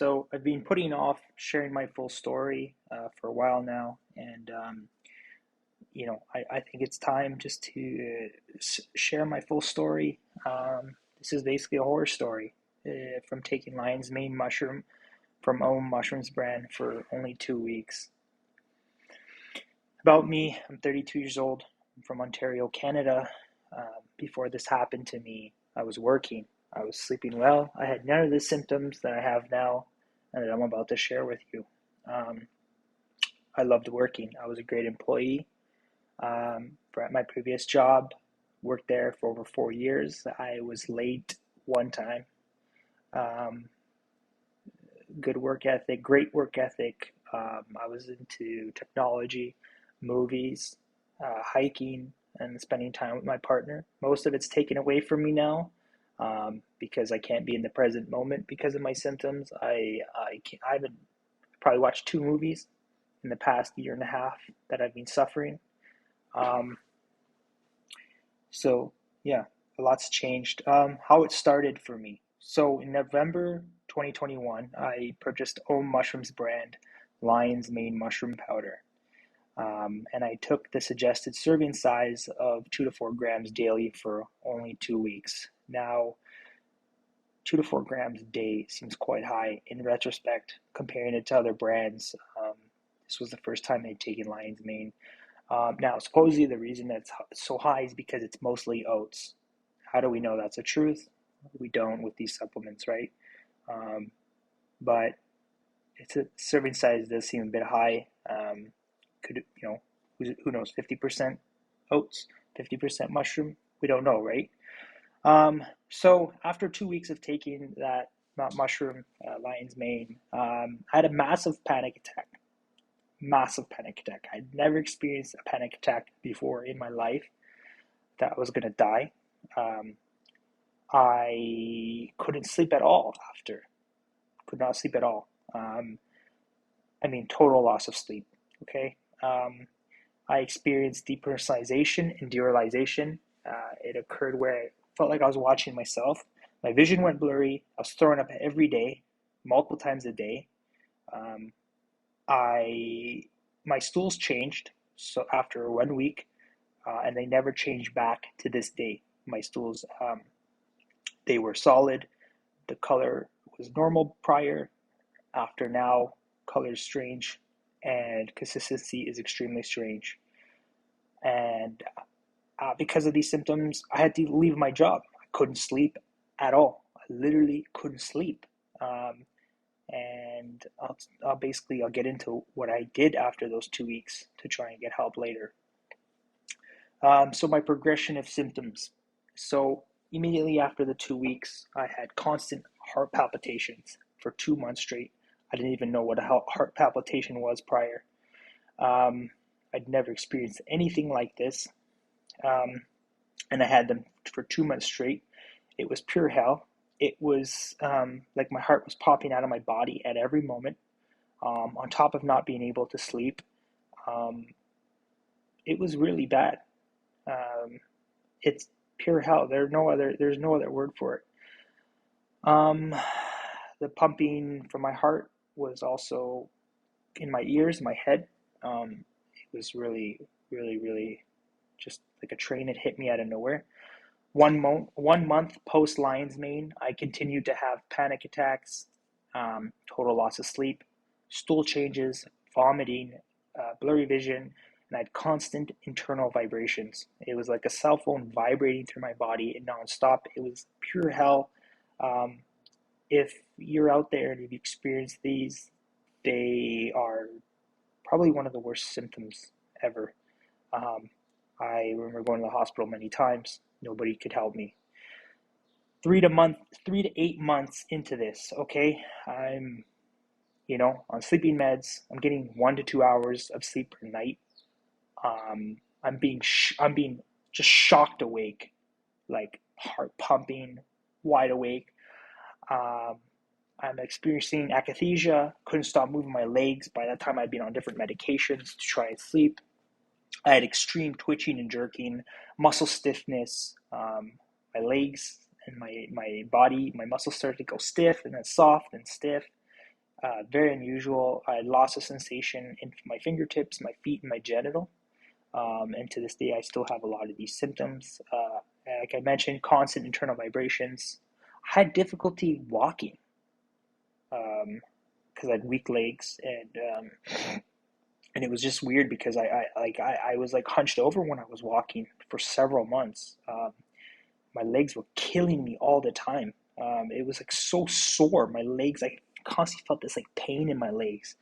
So I've been putting off sharing my full story for a while now, and I think it's time just to share my full story. This is basically a horror story from taking lion's mane mushroom from Om Mushrooms brand for only 2 weeks. About me, I'm 32 years old. I'm from Ontario, Canada. Before this happened to me, I was working. I was sleeping well. I had none of the symptoms that I have now and that I'm about to share with you. Um, I loved working. I was a great employee. For at my previous job, worked there for over 4 years. I was late one time. Um, Good work ethic, great work ethic. I was into technology, movies, hiking, and spending time with my partner. Most of it's taken away from me now because I can't be in the present moment because of my symptoms. I haven't probably watched 2 movies in the past year and a half that I've been suffering. Um, so yeah, a lot's changed. How it started for me. So in November 2021, I purchased Om Mushrooms brand Lion's Mane mushroom powder. And I took the suggested serving size of 2 to 4 grams daily for only 2 weeks. Now, 2 to 4 grams a day seems quite high in retrospect, comparing it to other brands. This was the first time I'd taken Lion's Mane. Now, supposedly the reason that's so high is because it's mostly oats. How do we know that's the truth? We don't with these supplements, right? Um, but it's a serving size does seem a bit high. Could who knows? 50% oats, 50% mushroom. We don't know, right? So after 2 weeks of taking that mushroom, lion's mane, I had a massive panic attack. Massive panic attack. I'd never experienced a panic attack before in my life. That I was gonna die. Um, I couldn't sleep at all after. Could not sleep at all. I mean, total loss of sleep. Okay. Um, I experienced depersonalization and derealization. It occurred where I felt like I was watching myself. My vision went blurry. I was throwing up every day, multiple times a day. Um, I my stools changed. So after 1 week, and they never changed back to this day. My stools, they were solid. The color was normal prior. After now, color is strange, and consistency is extremely strange. And because of these symptoms, I had to leave my job. I couldn't sleep at all. I literally couldn't sleep. Um, and I'll get into what I did after those 2 weeks to try and get help later. So my progression of symptoms. So immediately after the 2 weeks, I had constant heart palpitations for 2 months straight. I didn't even know what a heart palpitation was prior. Um, I'd never experienced anything like this. Um, and I had them for 2 months straight. It was pure hell. It was like my heart was popping out of my body at every moment. On top of not being able to sleep, um, it was really bad. Um, it's pure hell. There's no other word for it. Um, the pumping from my heart was also in my ears, my head. It was really, really, really just like a train had hit me out of nowhere. 1 month post Lion's Mane, I continued to have panic attacks, total loss of sleep, stool changes, vomiting, blurry vision, and I had constant internal vibrations. It was like a cell phone vibrating through my body nonstop. It was pure hell. Um, if you're out there and you've experienced these, they are probably one of the worst symptoms ever. Um, I remember going to the hospital many times. Nobody could help me. 3 to 8 months into this, okay, I'm on sleeping meds. I'm getting 1 to 2 hours of sleep per night. I'm being just shocked awake, like heart pumping, wide awake. Um, I'm experiencing akathisia. Couldn't stop moving my legs. By that time, I'd been on different medications to try and sleep. I had extreme twitching and jerking, muscle stiffness. My legs and my body, my muscles started to go stiff and then soft and stiff. very unusual. I lost a sensation in my fingertips, my feet, and my genital. And to this day, I still have a lot of these symptoms. Like I mentioned, constant internal vibrations. I had difficulty walking because I had weak legs, and it was just weird because I was like hunched over when I was walking for several months. My legs were killing me all the time. It was like so sore. My legs, I constantly felt this like pain in my legs.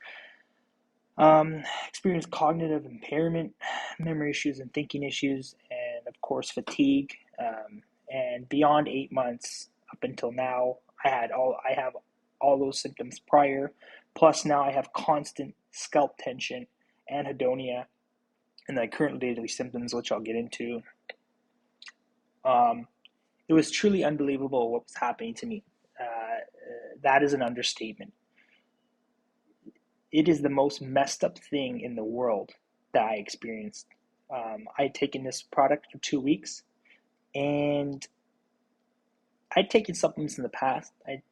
Experienced cognitive impairment, memory issues, and thinking issues, and of course fatigue. And beyond 8 months, up until now, I have all those symptoms prior. Plus now I have constant scalp tension, anhedonia, and the current daily symptoms, which I'll get into. Um, it was truly unbelievable what was happening to me. That is an understatement. It is the most messed up thing in the world that I experienced. I had taken this product for 2 weeks, and I'd taken supplements in the past. I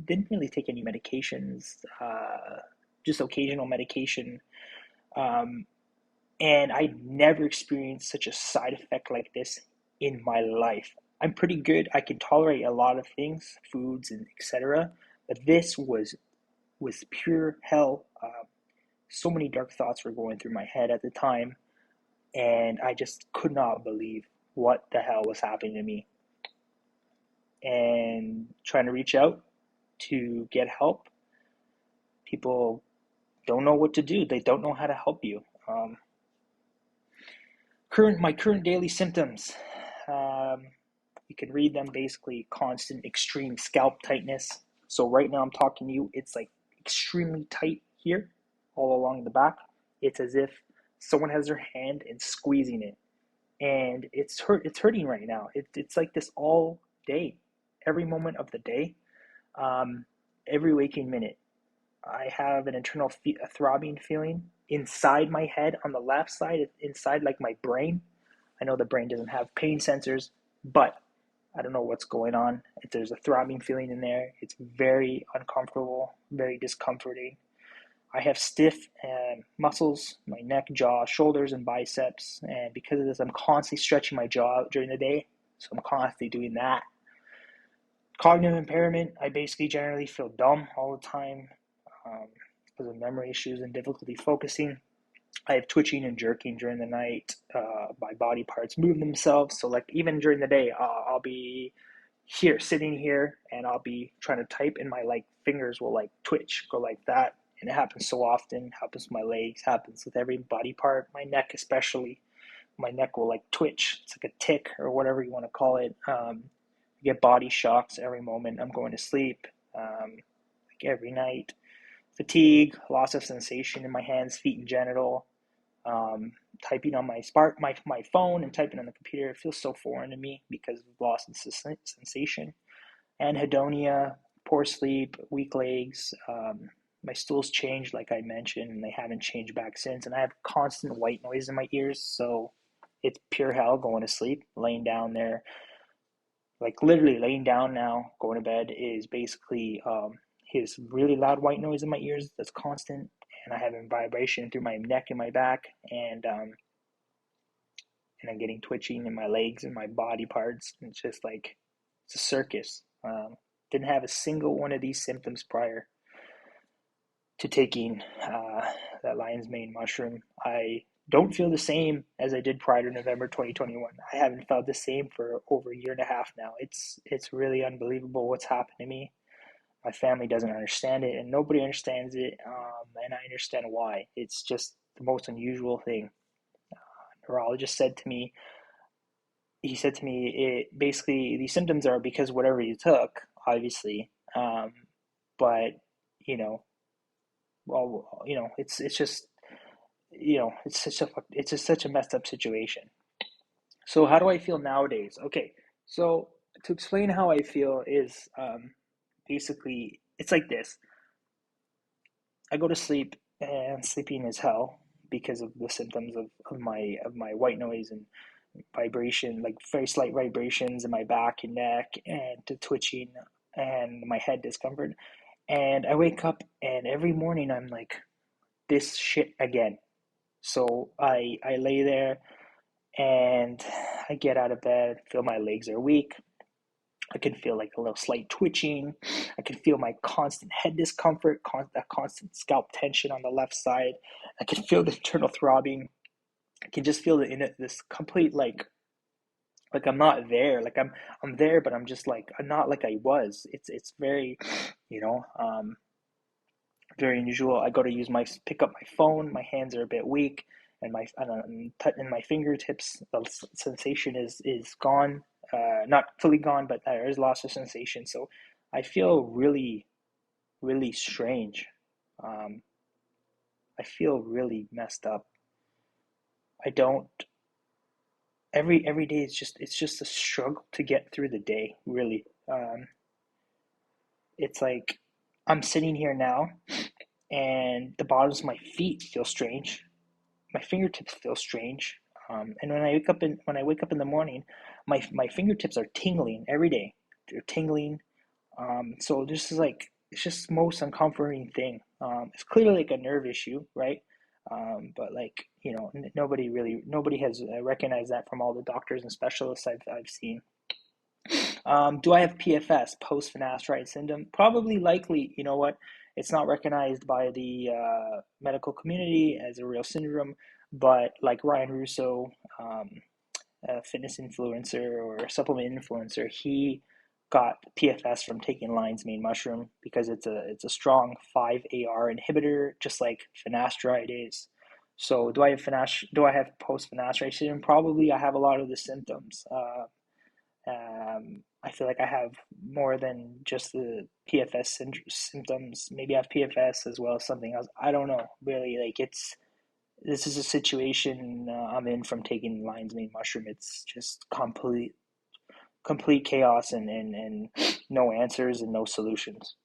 didn't really take any medications, just occasional medication. Um, and I never experienced such a side effect like this in my life. I'm pretty good. I can tolerate a lot of things, foods and etc. But this was pure hell. So many dark thoughts were going through my head at the time, and I just could not believe what the hell was happening to me. And trying to reach out to get help, people don't know what to do. They don't know how to help you. My current daily symptoms. Um, you can read them basically constant extreme scalp tightness. So right now I'm talking to you, it's like extremely tight here, all along the back. It's as if someone has their hand and squeezing it, and it's hurting right now. It's like this all day, every moment of the day, um, every waking minute. I have an internal a throbbing feeling inside my head on the left side, inside like my brain. I know the brain doesn't have pain sensors, but I don't know what's going on. If there's a throbbing feeling in there, it's very uncomfortable, very discomforting. I have stiff muscles, my neck, jaw, shoulders, and biceps. And because of this, I'm constantly stretching my jaw during the day. So I'm constantly doing that. Cognitive impairment, I basically generally feel dumb all the time because of memory issues and difficulty focusing. I have twitching and jerking during the night. My body parts move themselves. So, like, even during the day, I'll be here, sitting here, and I'll be trying to type, and my like fingers will like twitch, go like that. And it happens so often. Happens with my legs. Happens with every body part. My neck, especially. My neck will like twitch. It's like a tick or whatever you want to call it. I get body shocks every moment I'm going to sleep. Like every night. Fatigue, loss of sensation in my hands, feet, and genital. Um, Typing on my phone and typing on the computer, it feels so foreign to me because of loss of sensation. Anhedonia, poor sleep, weak legs. My stools changed, like I mentioned, and they haven't changed back since. And I have constant white noise in my ears, so it's pure hell going to sleep, laying down there. Like literally laying down now, going to bed is basically his really loud white noise in my ears that's constant, and I have a vibration through my neck and my back, and I'm getting twitching in my legs and my body parts. It's just like it's a circus. Didn't have a single one of these symptoms prior to taking that lion's mane mushroom. I don't feel the same as I did prior to November 2021. I haven't felt the same for over a year and a half now. It's really unbelievable what's happened to me. My family doesn't understand it, and nobody understands it, and I understand why. It's just the most unusual thing. Neurologist said to me, he said to me, it basically these symptoms are because whatever you took, obviously, but you know, it's just it's just such a messed up situation. So how do I feel nowadays? Okay, so to explain how I feel is basically it's like this. I go to sleep and sleeping is hell because of the symptoms of my white noise and vibration, like very slight vibrations in my back and neck and the twitching and my head discomfort. And I wake up and And every morning I'm like, this shit again. So I lay there and I get out of bed, feel my legs are weak. I can feel like a little slight twitching. I can feel my constant head discomfort, that constant scalp tension on the left side. I can feel the internal throbbing. I can just feel this complete like I'm not there. Like I'm there, but I'm just like I'm not like I was. It's very, you know, very unusual. I go to pick up my phone. My hands are a bit weak, and my fingertips, the sensation is gone. Not fully gone, but there is loss of sensation. So I feel really, really strange. Um, I feel really messed up. I don't. Every day it's just a struggle to get through the day. Really, it's like I'm sitting here now, and the bottoms of my feet feel strange. My fingertips feel strange. And when I wake up in the morning, my fingertips are tingling every day. They're tingling. So this is like it's just the most uncomforting thing. It's clearly like a nerve issue, right? But like nobody has recognized that from all the doctors and specialists I've seen. Do I have PFS, post finasteride syndrome? Probably, likely. You know what? It's not recognized by the medical community as a real syndrome, but like Ryan Russo, um, a fitness influencer or supplement influencer, he got PFS from taking lion's mane mushroom because it's a strong 5-AR inhibitor, just like finasteride is. So do I have post finasteride syndrome? Probably. I have a lot of the symptoms. I feel like I have more than just the PFS symptoms. Maybe I have PFS as well as something else. I don't know. Really, like this is a situation I'm in from taking lion's mane mushroom. It's just complete chaos and no answers and no solutions.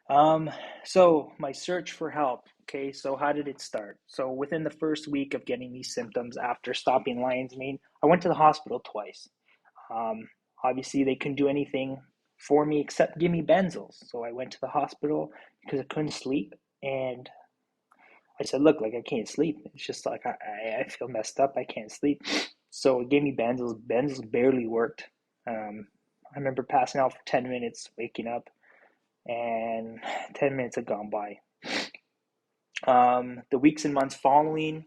Um, so my search for help. Okay, so how did it start? So within the first week of getting these symptoms after stopping lion's mane, I went to the hospital twice. Um, Obviously, they couldn't do anything for me except give me benzos. So I went to the hospital because I couldn't sleep, and I said, "Look, like I can't sleep. It's just like I feel messed up. I can't sleep." So it gave me benzos. Benzos barely worked. I remember passing out for 10 minutes, waking up, and 10 minutes had gone by. The weeks and months following,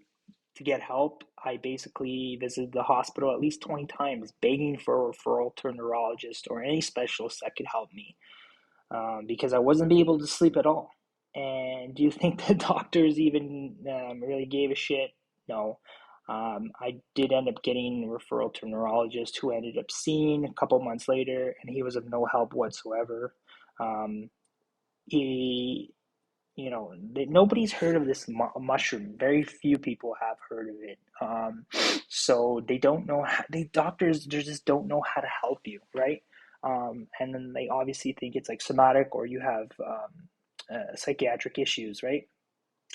to get help, I basically visited the hospital at least 20 times, begging for a referral to a neurologist or any specialist that could help me, because I wasn't able to sleep at all. And do you think the doctors even really gave a shit? No. I did end up getting a referral to a neurologist who I ended up seeing a couple months later, and he was of no help whatsoever. Um, he nobody's heard of this mushroom. Very few people have heard of it. So they don't know how, they doctors just don't know how to help you, right? And then they obviously think it's like somatic or you have psychiatric issues, right?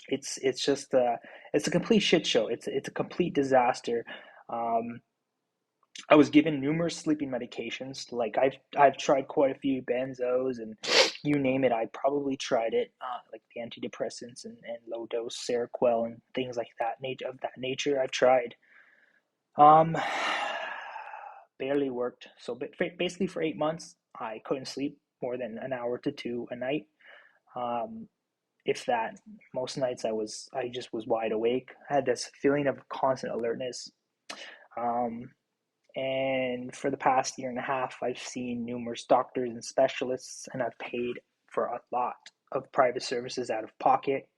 It's just it's a complete shit show. It's a complete disaster. Um, I was given numerous sleeping medications. Like I've tried quite a few benzos and you name it. I probably tried it. Like the antidepressants and low dose Seroquel and things like that nature. I've tried. Um, Barely worked. So basically for 8 months, I couldn't sleep more than an hour to two a night. Um, if that. Most nights I just was wide awake. I had this feeling of constant alertness. Um, And for the past year and a half, I've seen numerous doctors and specialists, and I've paid for a lot of private services out of pocket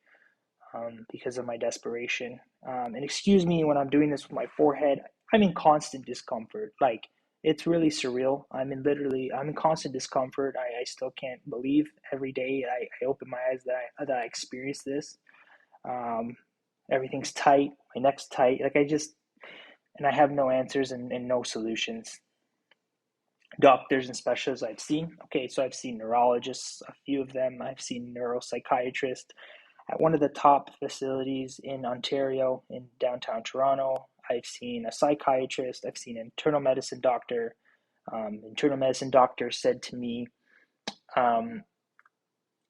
because of my desperation. And excuse me when I'm doing this with my forehead, I'm in constant discomfort. Like, it's really surreal. I'm in constant discomfort. I still can't believe every day I open my eyes that I experience this. Um, Everything's tight, my neck's tight. And I have no answers and no solutions. Doctors and specialists I've seen. Okay, so I've seen neurologists, a few of them. I've seen neuropsychiatrists at one of the top facilities in Ontario, in downtown Toronto. I've seen a psychiatrist. I've seen an internal medicine doctor. Internal medicine doctor said to me, um,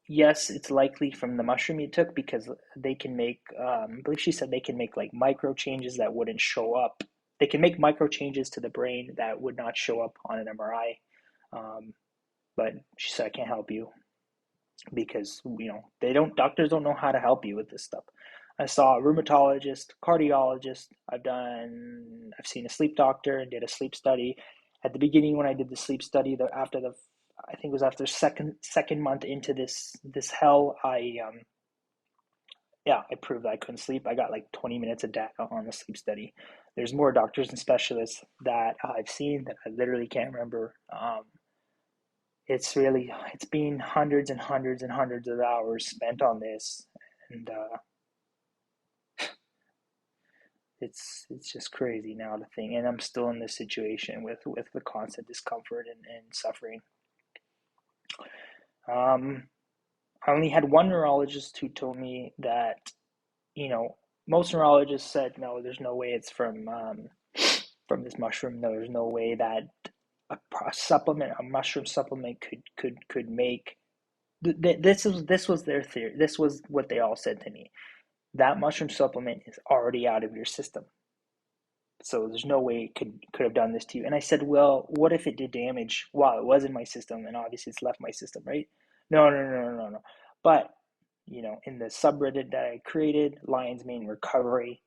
yes, it's likely from the mushroom you took because they can make, I believe she said they can make like micro changes that wouldn't show up. They can make micro changes to the brain that would not show up on an MRI. Um, but she said, I can't help you because, doctors don't know how to help you with this stuff. I saw a rheumatologist, cardiologist. I've seen a sleep doctor and did a sleep study. At the beginning, when I did the sleep study, I think it was after second month into this hell, I proved that I couldn't sleep. I got like 20 minutes of data on the sleep study. There's more doctors and specialists that I've seen that I literally can't remember. It's been hundreds and hundreds and hundreds of hours spent on this, and it's just crazy now to think. And I'm still in this situation with the constant discomfort and suffering. Um, I only had one neurologist who told me that, you know, most neurologists said no, there's no way it's from this mushroom. No, there's no way that a mushroom supplement could make. This was their theory. This was what they all said to me. That mushroom supplement is already out of your system. So there's no way it could have done this to you. And I said, well, what if it did damage while it was in my system and obviously it's left my system, right? No, no, no, no, no, no. But in the subreddit that I created, Lion's Mane Recovery,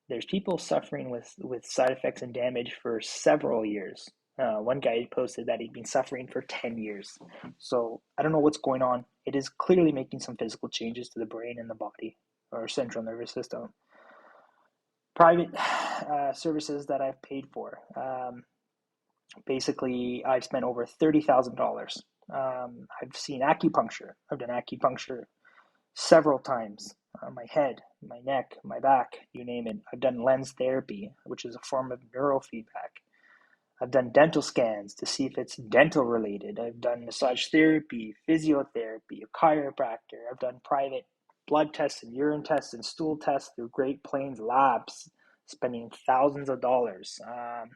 there's people suffering with side effects and damage for several years. One guy posted that he'd been suffering for 10 years. So I don't know what's going on. It is clearly making some physical changes to the brain and the body or central nervous system. Private services that I've paid for. Basically, I've spent over $30,000. I've seen acupuncture. I've done acupuncture several times on my head, my neck, my back, you name it. I've done lens therapy, which is a form of neurofeedback. I've done dental scans to see if it's dental related. I've done massage therapy, physiotherapy, a chiropractor. I've done private blood tests and urine tests and stool tests through Great Plains Labs, spending thousands of dollars. I've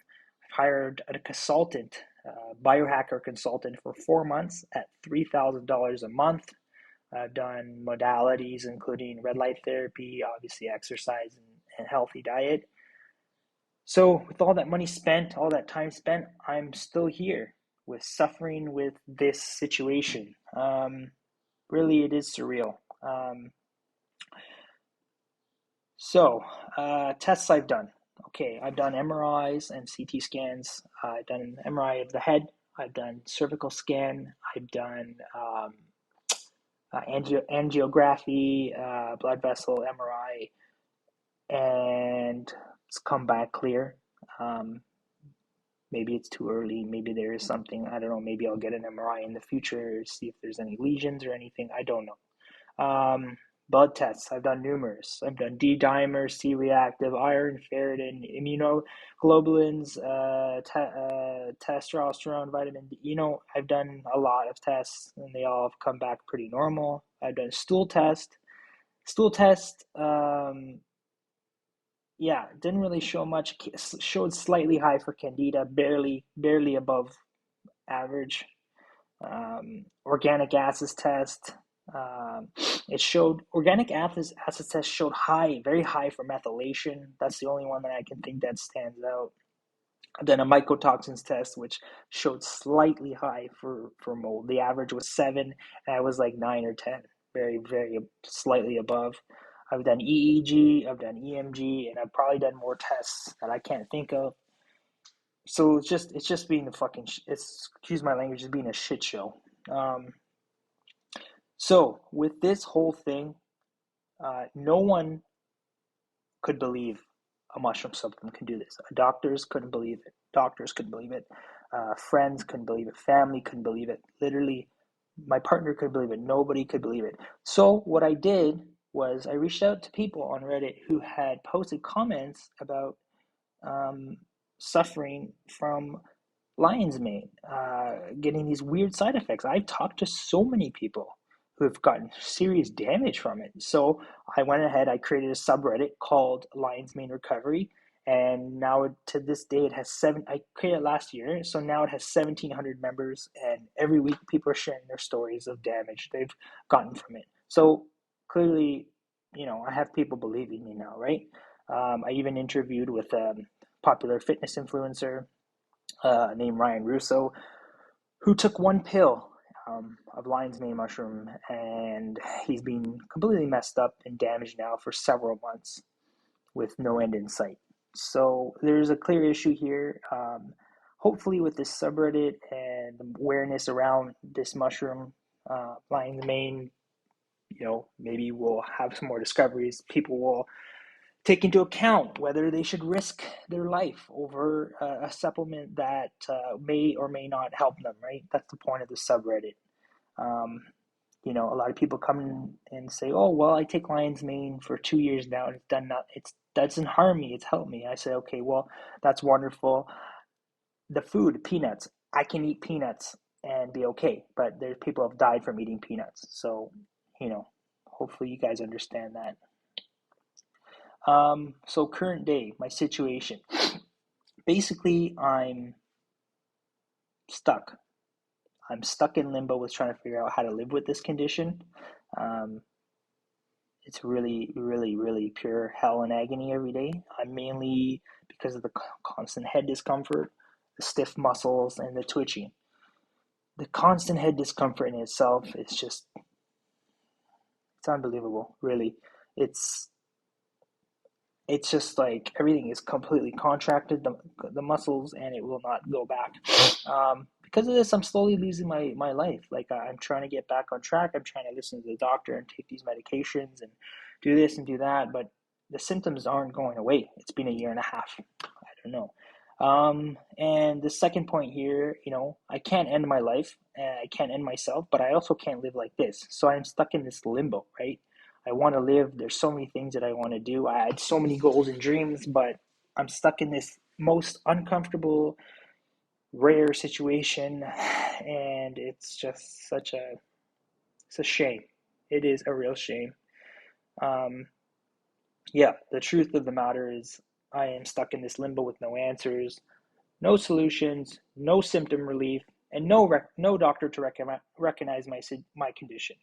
hired a consultant, a biohacker consultant, for 4 months at $3,000 a month. I've done modalities including red light therapy, obviously exercise and healthy diet. So with all that money spent, all that time spent, I'm still here with suffering with this situation. Really, it is surreal. Tests I've done. Okay, I've done MRIs and CT scans. I've done an MRI of the head. I've done cervical scan. I've done angiography, blood vessel MRI, and it's come back clear. Um, Maybe it's too early. Maybe there is something. I don't know. Maybe I'll get an MRI in the future, see if there's any lesions or anything. I don't know. Blood tests. I've done numerous. I've done D dimer, C reactive, iron, ferritin, immunoglobulins, testosterone, vitamin D. I've done a lot of tests and they all have come back pretty normal. I've done stool test. Stool test, yeah, didn't really show much. Showed slightly high for Candida, barely above average. Organic acids test. It showed organic acids test showed high, very high for methylation. That's the only one that I can think that stands out. I've done a mycotoxins test, which showed slightly high for mold. The average was 7, and I was like 9 or 10, very, very slightly above. I've done EEG, I've done EMG, and I've probably done more tests that I can't think of. So it's just being a fucking excuse my language, it's being a shit show. So with this whole thing, no one could believe a mushroom supplement can do this. Doctors couldn't believe it. Doctors couldn't believe it. Friends couldn't believe it. Family couldn't believe it. Literally, my partner couldn't believe it. Nobody could believe it. So what I did was I reached out to people on Reddit who had posted comments about suffering from lion's mane, getting these weird side effects. I've talked to so many people who have gotten serious damage from it. So I went ahead, I created a subreddit called Lion's Mane Recovery, And now to this day it has I created it last year, so now it has 1,700 members, and every week people are sharing their stories of damage they've gotten from it. So clearly, I have people believing me now, right? I even interviewed with a popular fitness influencer named Ryan Russo, who took one pill of lion's mane mushroom, and he's been completely messed up and damaged now for several months with no end in sight. So there's a clear issue here. Hopefully, with this subreddit and awareness around this mushroom, lion's mane, maybe we'll have some more discoveries. People will take into account whether they should risk their life over a supplement that may or may not help them, right? That's the point of the subreddit. Um, a lot of people come in and say, "Oh, well, I take lion's mane for 2 years now, and it's done not. It doesn't harm me. It's helped me." I say, "Okay, well, that's wonderful. The food, peanuts. I can eat peanuts and be okay, but there's people have died from eating peanuts. So, hopefully, you guys understand that." So current day, my situation. Basically, stuck. I'm stuck in limbo with trying to figure out how to live with this condition. Um, it's really, really, really pure hell and agony every day. I'm mainly because of the constant head discomfort, the stiff muscles, and the twitching. The constant head discomfort in itself is just, it's unbelievable, really. It's it's just like everything is completely contracted, the muscles, and it will not go back. Because of this, I'm slowly losing my life. Like, I'm trying to get back on track. I'm trying to listen to the doctor and take these medications and do this and do that, but the symptoms aren't going away. It's been a year and a half. I don't know. And the second point here, I can't end my life, I can't end myself, but I also can't live like this. So I'm stuck in this limbo, right? I want to live. There's so many things that I want to do. I had so many goals and dreams, but I'm stuck in this most uncomfortable, rare situation, and it's just it's a shame. It is a real shame. Um, yeah, the truth of the matter is, I am stuck in this limbo with no answers, no solutions, no symptom relief, and no doctor to recognize my condition.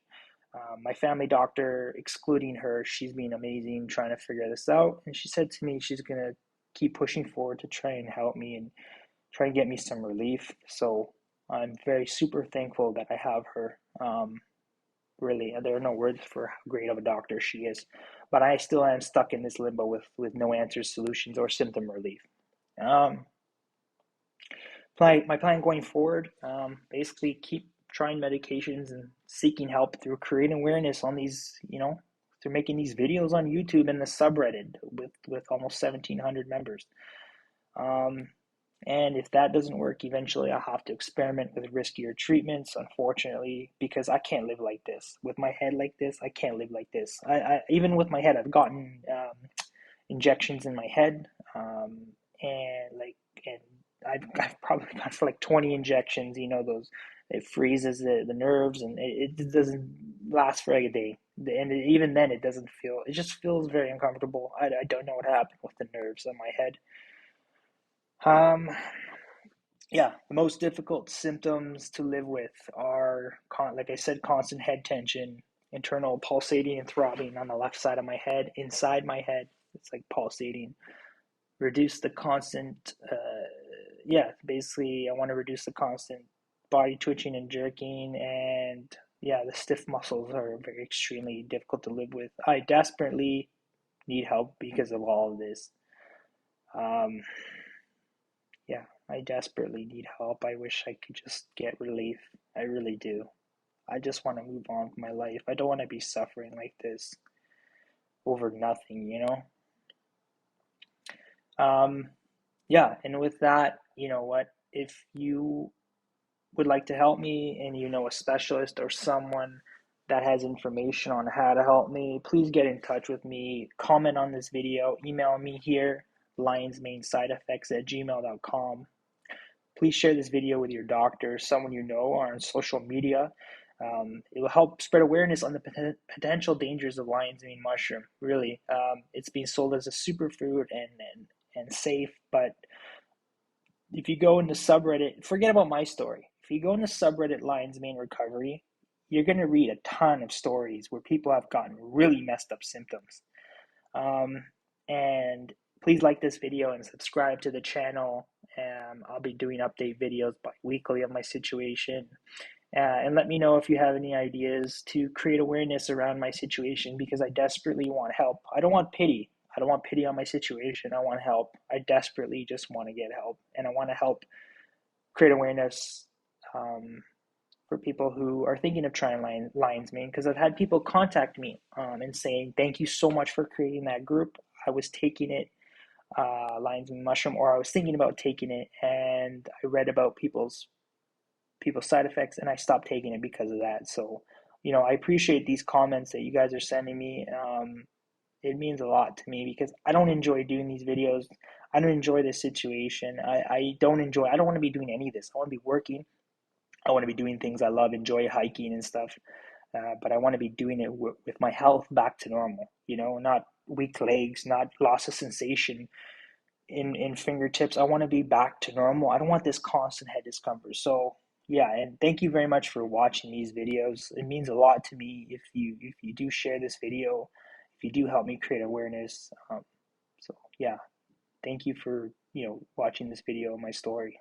My family doctor, excluding her, she's been amazing trying to figure this out. And she said to me she's going to keep pushing forward to try and help me and try and get me some relief. So I'm very super thankful that I have her. Really, there are no words for how great of a doctor she is. But I still am stuck in this limbo with no answers, solutions, or symptom relief. Um, my plan going forward, basically keep trying medications and seeking help through creating awareness on these, through making these videos on YouTube and the subreddit with almost 1,700 members. Um, and if that doesn't work, eventually I'll have to experiment with riskier treatments, unfortunately, because I can't live like this. With my head like this, I can't live like this. Even with my head, I've gotten injections in my head, and and I've probably gone for like 20 injections. Those, it freezes the nerves, and it doesn't last for like a day. And even then, it doesn't feel. It just feels very uncomfortable. I don't know what happened with the nerves on my head. Um, yeah, the most difficult symptoms to live with are, like I said, constant head tension, internal pulsating and throbbing on the left side of my head, inside my head. It's like pulsating. Reduce the constant, yeah, basically, I want to reduce the constant body twitching and jerking. And yeah, the stiff muscles are very extremely difficult to live with. I desperately need help because of all of this. Um, yeah, I desperately need help. I wish I could just get relief. I really do. I just want to move on with my life. I don't want to be suffering like this over nothing. Um, yeah, and with that, you know what? If you would like to help me and you know a specialist or someone that has information on how to help me, please get in touch with me. Comment on this video, email me here, lionsmanesideffects@gmail.com. Please share this video with your doctor, someone you know, or on social media. It will help spread awareness on the potential dangers of lion's mane mushroom. Really, it's being sold as a superfood, and safe. But if you go into subreddit, forget about my story. If you go into subreddit Lion's Mane Recovery, you're going to read a ton of stories where people have gotten really messed up symptoms. Um, and please like this video and subscribe to the channel. I'll be doing update videos bi-weekly of my situation. And let me know if you have any ideas to create awareness around my situation, because I desperately want help. I don't want pity. I don't want pity on my situation. I want help. I desperately just want to get help. And I want to help create awareness for people who are thinking of trying Lion's Mane, because I've had people contact me and saying, thank you so much for creating that group. I was taking it, Lion's Mane mushroom, or I was thinking about taking it, and I read about people's side effects, and I stopped taking it because of that. So, I appreciate these comments that you guys are sending me. It means a lot to me, because I don't enjoy doing these videos. I don't enjoy this situation. I don't enjoy, I don't want to be doing any of this. I want to be working. I want to be doing things I love, enjoy hiking and stuff. But I want to be doing it with my health back to normal, not weak legs, not loss of sensation in fingertips. I want to be back to normal. I don't want this constant head discomfort. So yeah, and thank you very much for watching these videos. It means a lot to me if you do share this video, if you do help me create awareness. So yeah, thank you for watching this video of my story.